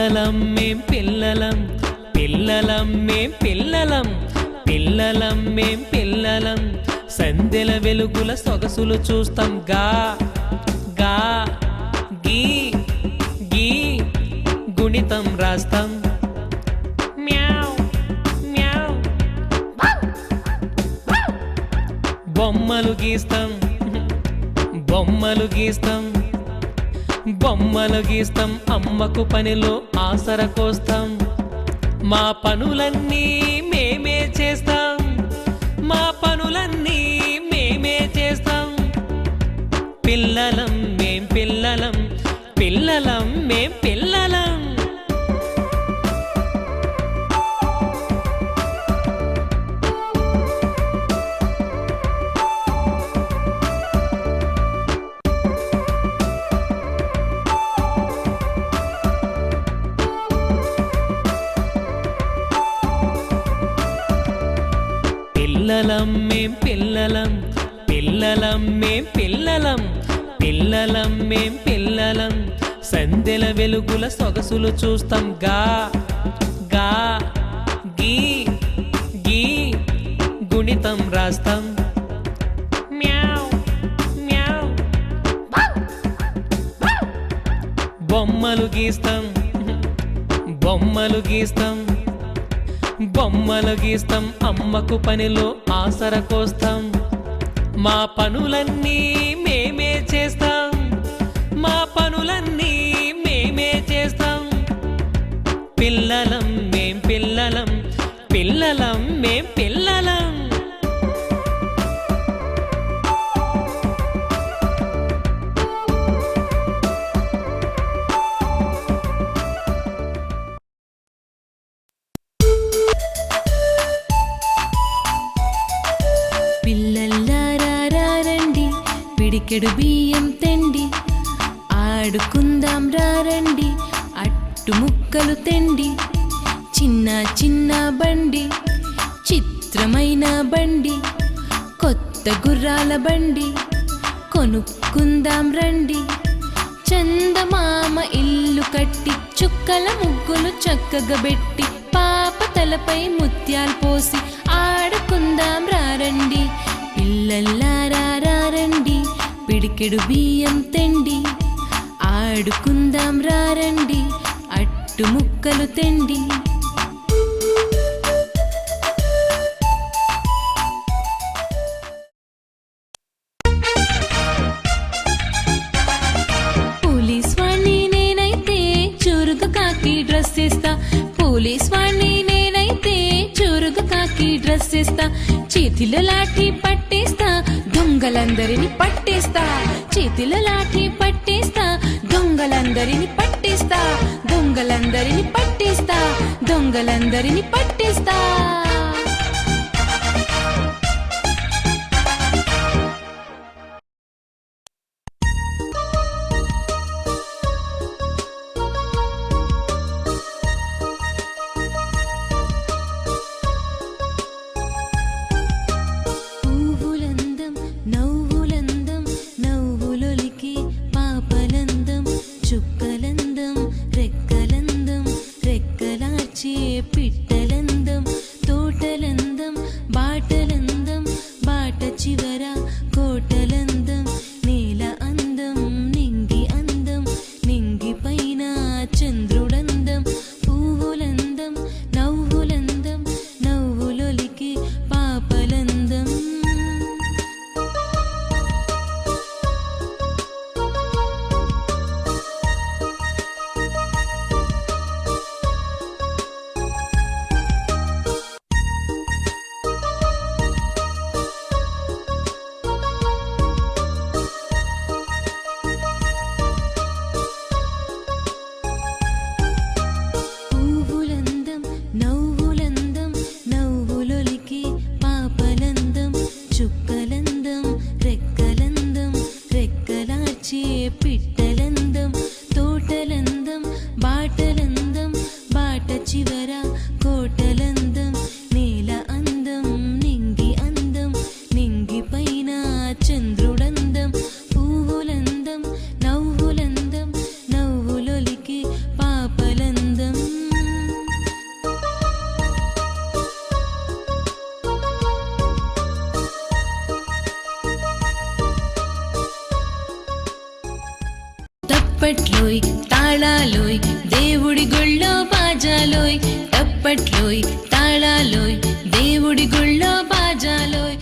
పిల్లలం మేం పిల్లలం పిల్లలం మేం పిల్లలం పిల్లలం మేం పిల్లలం సందెల వెలుగుల సొగసులు చూస్తాం గా గా గీ గీ గుణితం రాస్తాం మ్యావ్ మ్యావ్ బొమ్మలు గీస్తాం బొమ్మలు గీస్తాం బొమ్మలు గీస్తాం అమ్మకు పనిలో ఆసర కోస్తాం మా పనులన్నీ మేమే చేస్తాం మా పనులన్నీ మేమే చేస్తాం పిల్లలం మేం పిల్లలం పిల్లలం మేం పిల్లలం పిల్లలం మేం పిల్లలం పిల్లలం మేం పిల్లలం పిల్లలం మేం పిల్లలం సందెల వెలుగుల సొగసులు చూస్తాం గా గా గీ గీ గుణితం రాస్తాం మ్యావ్ మ్యావ్ బొమ్మలు గీస్తాం బొమ్మలు గీస్తాం బొమ్మలు గీస్తాం అమ్మకు పనిలో ఆసర కోస్తాం మా పనులన్నీ మేమే చేస్తాం మా పనులన్నీ మేమే చేస్తాం పిల్లలం మేం పిల్లలం పిల్లలం మేం పిల్లలం పిడికెడు బియ్యం తెండి ఆడుకుందాం రండి అట్టు ముక్కలు తెండి చిన్న చిన్న బండి చిత్రమైన బండి కొత్త గుర్రాల బండి కొనుక్కుందాం రండి చందమామ ఇల్లు కట్టి చుక్కల ముగ్గులు చక్కగా పెట్టి పాప తలపై ముత్యాలు పోసి ఆడుకుందాం రండి పిల్లల్లారా రండి పిడికెడు బియ్యం తెండి ఆడుకుందాం రండి అట్టు ముక్కలు తెండి పోలీస్ వాణ్ణి నేనైతే చురుగు కాకి డ్రెస్ చేస్తా పోలీస్ వాణ్ణి నేనైతే చురుగు కాకి డ్రెస్ చేస్తా చేతిలో లాఠీ పట్టేస్తా దొంగలందరిని పట్టేస్తా చేతిలో లాఠీ పట్టేస్తా దొంగలందరిని పట్టేస్తా దొంగలందరిని పట్టేస్తా దొంగలందరిని పట్టేస్తా పిట్టలందం తప్పట్లోయ్ తాళాలోయ్ దేవుడి గుళ్ళో బాజాలోయ్ తప్పట్లోయ్ తాళాలోయ్ దేవుడి గుళ్ళో బాజాలోయ్